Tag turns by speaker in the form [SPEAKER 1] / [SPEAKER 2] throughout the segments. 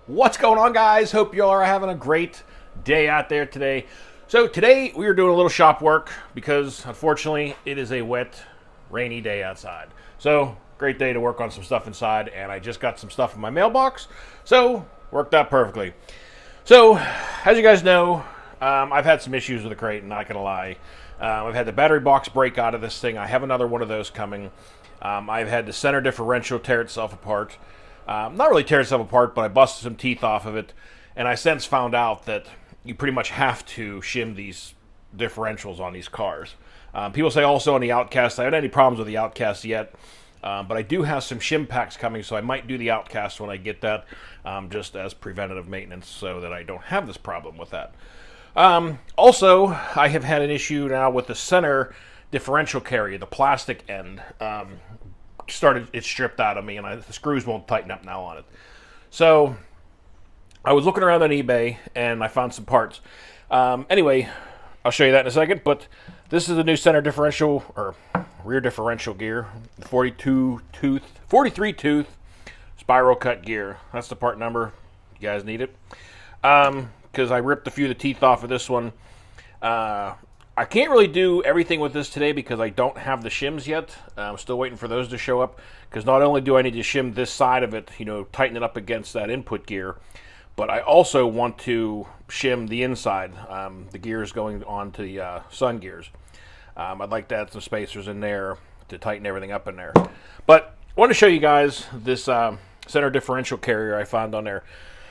[SPEAKER 1] What's going on, guys? Hope you all are having a great day out there today. So today we are doing a little shop work because unfortunately it is a wet, rainy day outside. So great day to work on some stuff inside, and I just got some stuff in my mailbox, so worked out perfectly. So as you guys know, I've had some issues with the Kraton, not gonna lie. I've had the battery box break out of this thing. I have another one of those coming. I've had the center differential tear itself apart. Not really tear itself apart, but I busted some teeth off of it, and I since found out that you pretty much have to shim these differentials on these cars. People say also on the Outcast, I haven't had any problems with the Outcast yet, but I do have some shim packs coming, so I might do the Outcast when I get that, just as preventative maintenance so that I don't have this problem with that. Also, I have had an issue now with the center differential carrier, the plastic end. It's stripped out of me, and the screws won't tighten up now on it. So I was looking around on eBay and I found some parts. Anyway, I'll show you that in a second, but this is the new center differential or rear differential gear, 43 tooth spiral cut gear. That's the part number. You guys need it because I ripped a few of the teeth off of this one. I can't really do everything with this today because I don't have the shims yet. I'm still waiting for those to show up, because not only do I need to shim this side of it, tighten it up against that input gear, but I also want to shim the inside, the gears going on to the sun gears. I'd like to add some spacers in there to tighten everything up in there. But I want to show you guys this center differential carrier I found on there.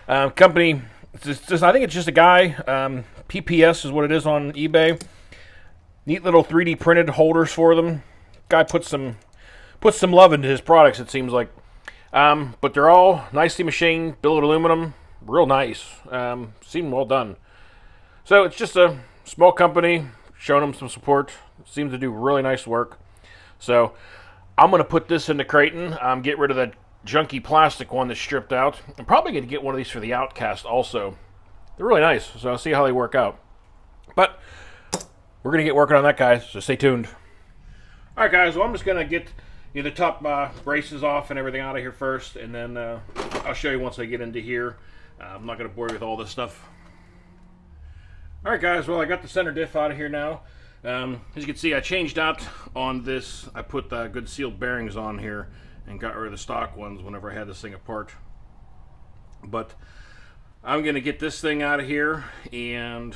[SPEAKER 1] Company, I think it's just a guy. PPS is what it is on eBay. Neat little 3D printed holders for them. Guy puts some love into his products, it seems like. But they're all nicely machined, billet aluminum, real nice. Seem well done. So it's just a small company, showing them some support. Seems to do really nice work. So I'm going to put this in the Kraton, get rid of that junky plastic one that's stripped out. I'm probably going to get one of these for the Outcast also. They're really nice, so I'll see how they work out. But we're going to get working on that, guys, so stay tuned. Alright, guys, well, I'm just going to get the top braces off and everything out of here first, and then I'll show you once I get into here. I'm not going to bore you with all this stuff. Alright, guys, well, I got the center diff out of here now. As you can see, I changed out on this. I put good sealed bearings on here and got rid of the stock ones whenever I had this thing apart. But I'm going to get this thing out of here and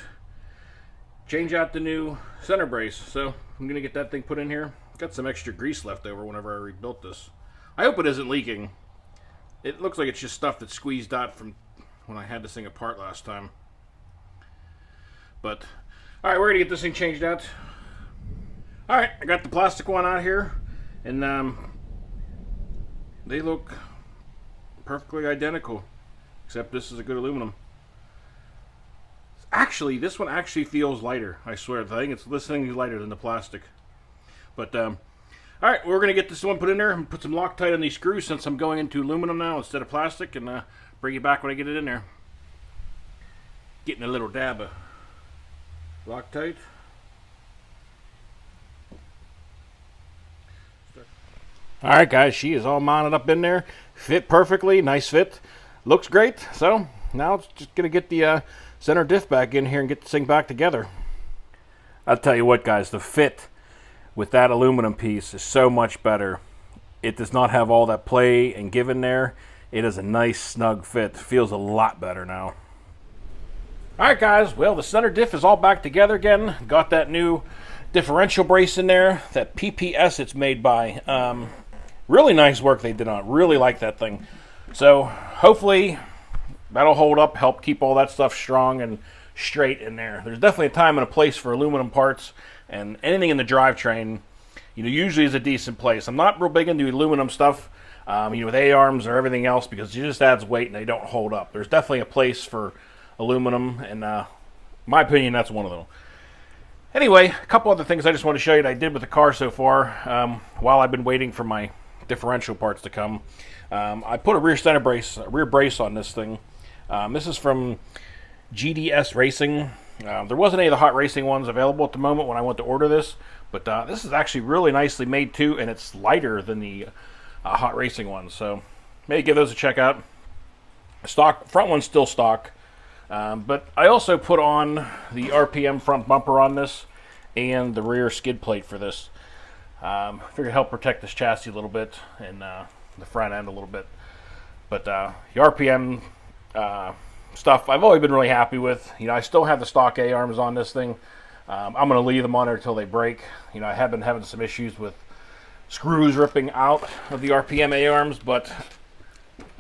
[SPEAKER 1] change out the new center brace. So I'm going to get that thing put in here. Got some extra grease left over whenever I rebuilt this. I hope it isn't leaking. It looks like it's just stuff that's squeezed out from when I had this thing apart last time. But, alright, we're going to get this thing changed out. Alright, I got the plastic one out here. And they look perfectly identical. Except this is a good aluminum. Actually, this one actually feels lighter. I swear. I think this thing is lighter than the plastic. But, alright, we're going to get this one put in there and put some Loctite on these screws since I'm going into aluminum now instead of plastic, and bring it back when I get it in there. Getting a little dab of Loctite. Alright, guys, she is all mounted up in there. Fit perfectly. Nice fit. Looks great. So, now it's just going to get the center diff back in here and get this thing back together. I'll tell you what, guys, the fit with that aluminum piece is so much better. It does not have all that play and give in there. It is a nice snug fit. Feels a lot better now. Alright, guys, well, the center diff is all back together again. Got that new differential brace in there, that PPS it's made by. Really nice work they did on it. Really like that thing. So hopefully that'll hold up, help keep all that stuff strong and straight in there. There's definitely a time and a place for aluminum parts, and anything in the drivetrain, usually is a decent place. I'm not real big into aluminum stuff, with A-arms or everything else, because it just adds weight and they don't hold up. There's definitely a place for aluminum, and in my opinion, that's one of them. Anyway, a couple other things I just want to show you that I did with the car so far, while I've been waiting for my differential parts to come. I put a rear brace on this thing. This is from GDS Racing. There wasn't any of the hot racing ones available at the moment when I went to order this, but this is actually really nicely made too, and it's lighter than the hot racing ones, so maybe give those a check out. Stock front one's still stock, but I also put on the RPM front bumper on this and the rear skid plate for this. Figured help protect this chassis a little bit and the front end a little bit. But the RPM stuff I've always been really happy with. You know, I still have the stock A-arms on this thing. I'm going to leave them on there until they break. You know, I have been having some issues with screws ripping out of the RPM A-arms, but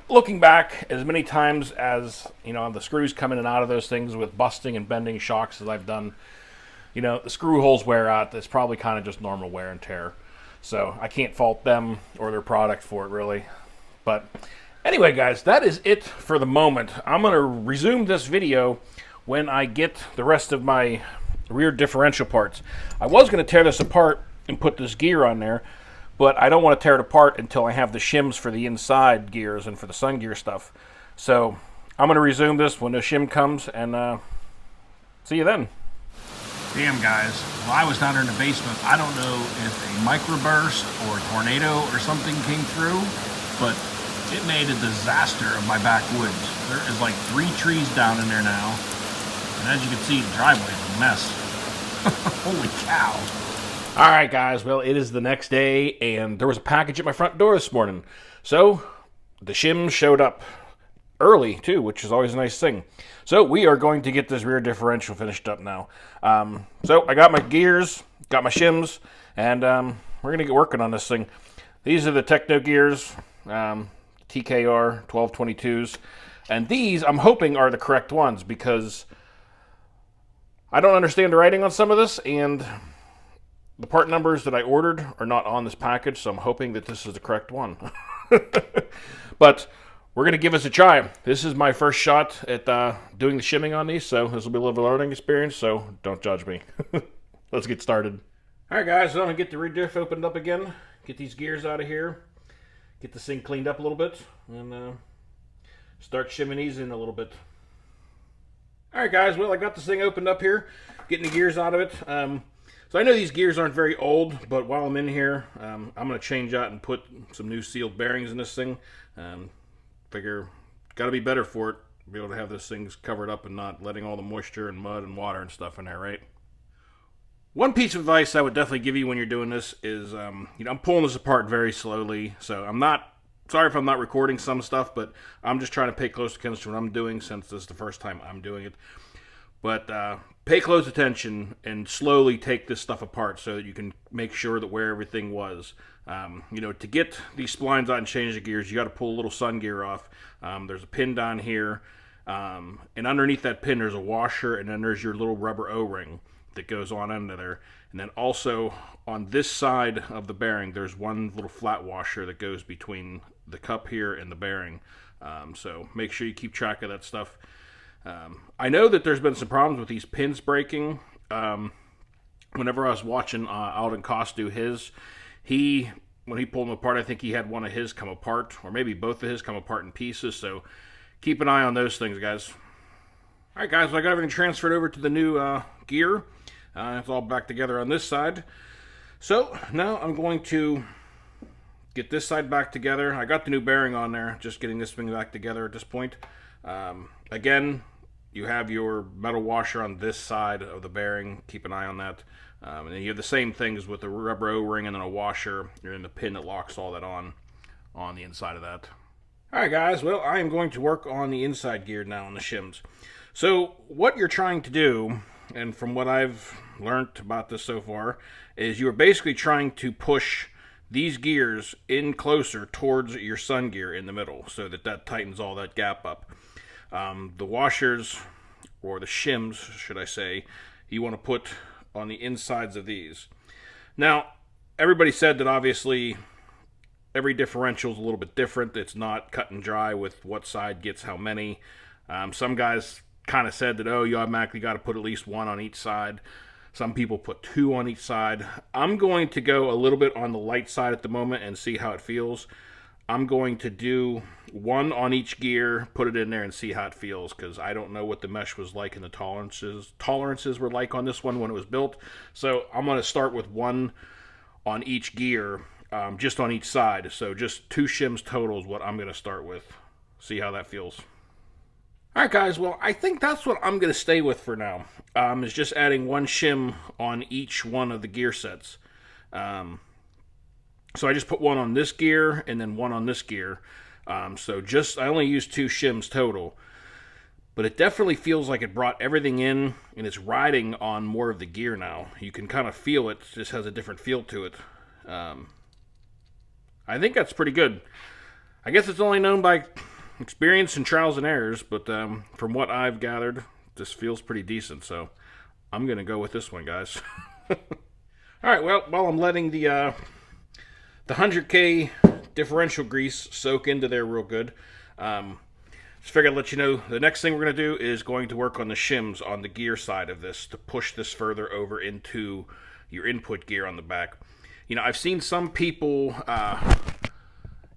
[SPEAKER 1] looking back, as many times as, you know, the screws come in and out of those things with busting and bending shocks as I've done, you know, the screw holes wear out. That's probably kind of just normal wear and tear. So I can't fault them or their product for it, really. But anyway, guys, that is it for the moment. I'm going to resume this video when I get the rest of my rear differential parts. I was going to tear this apart and put this gear on there, but I don't want to tear it apart until I have the shims for the inside gears and for the sun gear stuff. So I'm going to resume this when the shim comes, and see you then.
[SPEAKER 2] Damn, guys. While I was down there in the basement, I don't know if a microburst or a tornado or something came through, but it made a disaster of my backwoods. There is like 3 trees down in there now, and as you can see, the driveway is a mess. Holy cow.
[SPEAKER 1] All right, guys. Well, it is the next day, and there was a package at my front door this morning. So the shims showed up early, too, which is always a nice thing. So we are going to get this rear differential finished up now. So I got my gears, got my shims, and we're going to get working on this thing. These are the Techno gears, TKR 1222s, and these I'm hoping are the correct ones because I don't understand the writing on some of this, and the part numbers that I ordered are not on this package, so I'm hoping that this is the correct one. But we're going to give this a try. This is my first shot at doing the shimming on these, so this will be a little learning experience, so don't judge me. Let's get started. All right, guys, so I'm going to get the rear diff opened up again, get these gears out of here, get this thing cleaned up a little bit, and start shimming these in a little bit. All right, guys, well, I got this thing opened up here, getting the gears out of it. So I know these gears aren't very old, but while I'm in here, I'm going to change out and put some new sealed bearings in this thing. Figure, got to be better for it, be able to have this thing covered up and not letting all the moisture and mud and water and stuff in there, right? One piece of advice I would definitely give you when you're doing this is, you know, I'm pulling this apart very slowly, so I'm not, sorry if I'm not recording some stuff, but I'm just trying to pay close attention to what I'm doing since this is the first time I'm doing it. But pay close attention and slowly take this stuff apart so that you can make sure that where everything was. You know, to get these splines out and change the gears, you got to pull a little sun gear off. There's a pin down here, and underneath that pin there's a washer, and then there's your little rubber O-ring that goes on under there. And then also on this side of the bearing, there's one little flat washer that goes between the cup here and the bearing. So make sure you keep track of that stuff. I know that there's been some problems with these pins breaking. Whenever I was watching Alden Koss do his, when he pulled them apart, I think he had one of his come apart, or maybe both of his come apart in pieces, so keep an eye on those things, guys. All right, guys, well, I got everything transferred over to the new gear. It's all back together on this side. So now I'm going to get this side back together. I got the new bearing on there, just getting this thing back together at this point. Again, you have your metal washer on this side of the bearing. Keep an eye on that. And then you have the same things with the rubber O-ring and then a washer. You're in the pin that locks all that on the inside of that. Alright, guys, well, I am going to work on the inside gear now on the shims. So what you're trying to do, and from what I've learned about this so far, is you're basically trying to push these gears in closer towards your sun gear in the middle so that tightens all that gap up. The washers, or the shims, should I say, you want to put on the insides of these. Now, everybody said that obviously every differential is a little bit different. It's not cut and dry with what side gets how many. Some guys kind of said that, oh, you automatically got to put at least one on each side. Some people put 2 on each side. I'm going to go a little bit on the light side at the moment and see how it feels. I'm going to do 1 on each gear, put it in there and see how it feels, because I don't know what the mesh was like and the tolerances were like on this one when it was built. So I'm going to start with 1 on each gear, just on each side. So just 2 shims total is what I'm going to start with. See how that feels. All right, guys. Well, I think that's what I'm going to stay with for now. Is just adding one shim on each one of the gear sets. So I just put one on this gear and then one on this gear. I only used 2 shims total. But it definitely feels like it brought everything in, and it's riding on more of the gear now. You can kind of feel it. It just has a different feel to it. I think that's pretty good. I guess it's only known by experience and trials and errors, but from what I've gathered, this feels pretty decent. So I'm going to go with this one, guys. All right, well, while I'm letting the 100K differential grease soak into there real good, just figured I'd let you know the next thing we're going to do is going to work on the shims on the gear side of this to push this further over into your input gear on the back. You know, I've seen some people,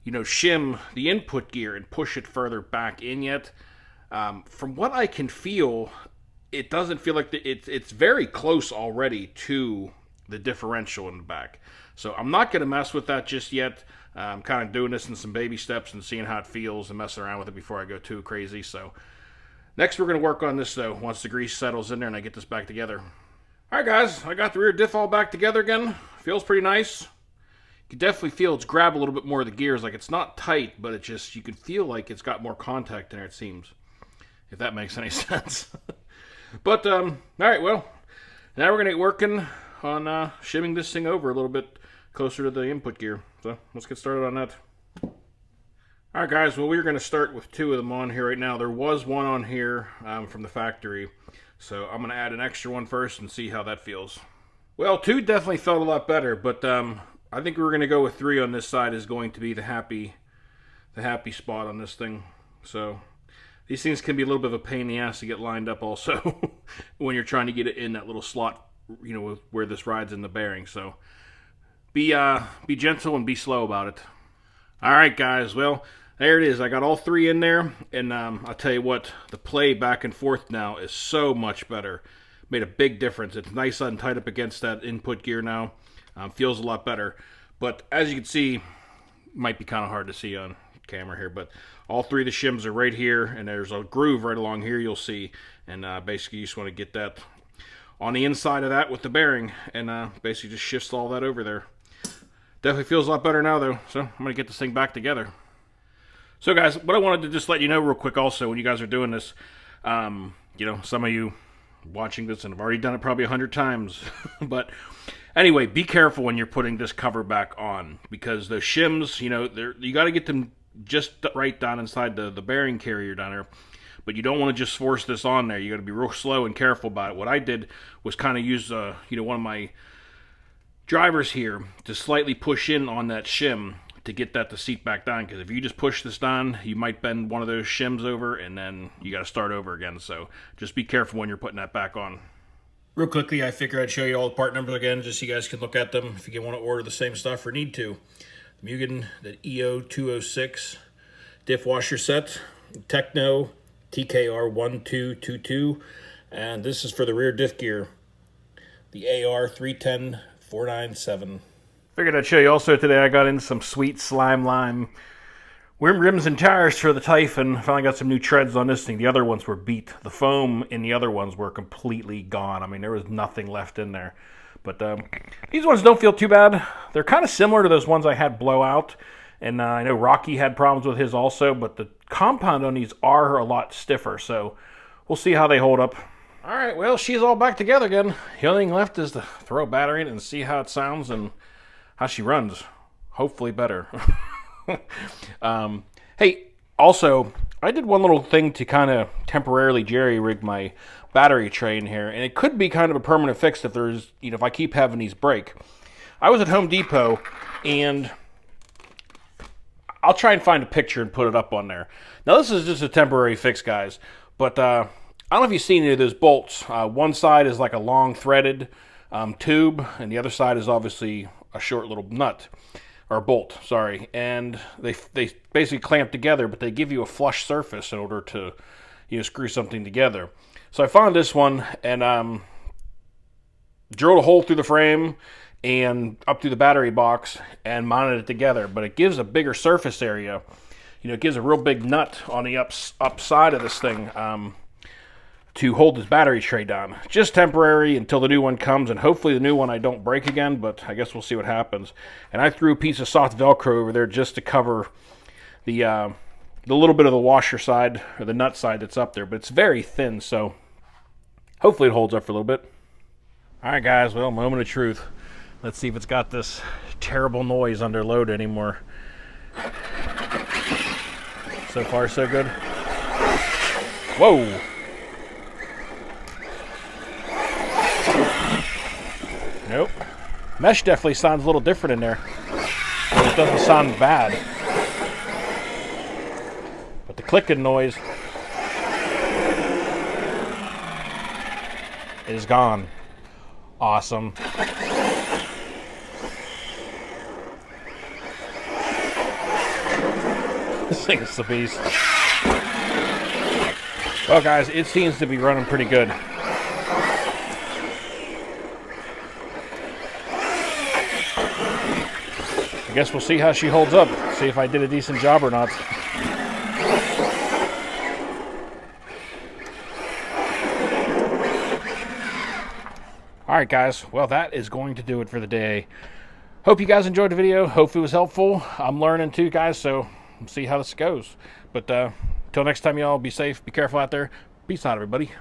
[SPEAKER 1] shim the input gear and push it further back in yet. From what I can feel, it doesn't feel like it's very close already to the differential in the back. So I'm not going to mess with that just yet. I'm kind of doing this in some baby steps and seeing how it feels and messing around with it before I go too crazy. So next we're going to work on this, though, once the grease settles in there and I get this back together. All right, guys, I got the rear diff all back together again. Feels pretty nice. You can definitely feel it's grabbed a little bit more of the gears. Like, it's not tight, but you can feel like it's got more contact in there, it seems. If that makes any sense. But, all right, well, now we're going to get working on shimming this thing over a little bit closer to the input gear. So let's get started on that. Alright, guys, well, we're going to start with 2 of them on here right now. There was one on here from the factory, so I'm going to add an extra one first and see how that feels. Well, 2 definitely felt a lot better, but I think we're going to go with 3 on this side is going to be the happy spot on this thing. So these things can be a little bit of a pain in the ass to get lined up also when you're trying to get it in that little slot, where this rides in the bearing. So be gentle and be slow about it. All right, guys. Well, there it is. I got all 3 in there, and I'll tell you what, the play back and forth now is so much better. Made a big difference. It's nice and tight up against that input gear now. Feels a lot better. But as you can see, might be kind of hard to see on camera here, but all 3 of the shims are right here, and there's a groove right along here you'll see. And basically, you just want to get that on the inside of that with the bearing, and basically just shifts all that over there. Definitely feels a lot better now, though, so I'm going to get this thing back together. So, guys, what I wanted to just let you know real quick also, when you guys are doing this, some of you watching this and have already done it probably 100 times, but anyway, be careful when you're putting this cover back on, because the shims, you got to get them just right down inside the bearing carrier down there, but you don't want to just force this on there. You got to be real slow and careful about it. What I did was kind of use, one of my drivers here to slightly push in on that shim to get that to seat back down, because if you just push this down, you might bend one of those shims over and then you got to start over again. So just be careful when you're putting that back on. Real quickly, I figure I'd show you all the part numbers again just so you guys can look at them if you want to order the same stuff or need to. The Mugen, the EO206 diff washer set, Techno TKR1222, and this is for the rear diff gear, the AR310497. Figured I'd show you also today I got in some sweet slime lime rims and tires for the Typhon. Finally got some new treads on this thing. The other ones were beat. The foam in the other ones were completely gone. I mean, there was nothing left in there. But these ones don't feel too bad. They're kind of similar to those ones I had blow out. And I know Rocky had problems with his also, but the compound on these are a lot stiffer. So we'll see how they hold up. All right, well, she's all back together again. The only thing left is to throw a battery in it and see how it sounds and how she runs. Hopefully better. Hey, also, I did one little thing to kind of temporarily jerry-rig my battery tray in here, and it could be kind of a permanent fix if there's, if I keep having these break. I was at Home Depot, and I'll try and find a picture and put it up on there. Now, this is just a temporary fix, guys, but I don't know if you've seen any of those bolts. One side is like a long threaded tube, and the other side is obviously a short little nut. Or bolt, sorry, and they basically clamp together, but they give you a flush surface in order to, screw something together. So I found this one and drilled a hole through the frame and up through the battery box and mounted it together. But it gives a bigger surface area, you know, it gives a real big nut on the upside of this thing to hold this battery tray down. Just temporary until the new one comes, and hopefully the new one I don't break again, but I guess we'll see what happens. And I threw a piece of soft Velcro over there just to cover the little bit of the washer side, or the nut side that's up there, but it's very thin, so hopefully it holds up for a little bit. Alright guys, well, moment of truth. Let's see if it's got this terrible noise under load anymore. So far, so good. Whoa! Nope. Mesh definitely sounds a little different in there. But it doesn't sound bad. But the clicking noise is gone. Awesome. This thing is the beast. Well guys, it seems to be running pretty good. I guess we'll see how she holds up. See if I did a decent job or not. Alright guys, well that is going to do it for the day. Hope you guys enjoyed the video. Hope it was helpful. I'm learning too guys, so we'll see how this goes. But until next time y'all, be safe, be careful out there. Peace out everybody.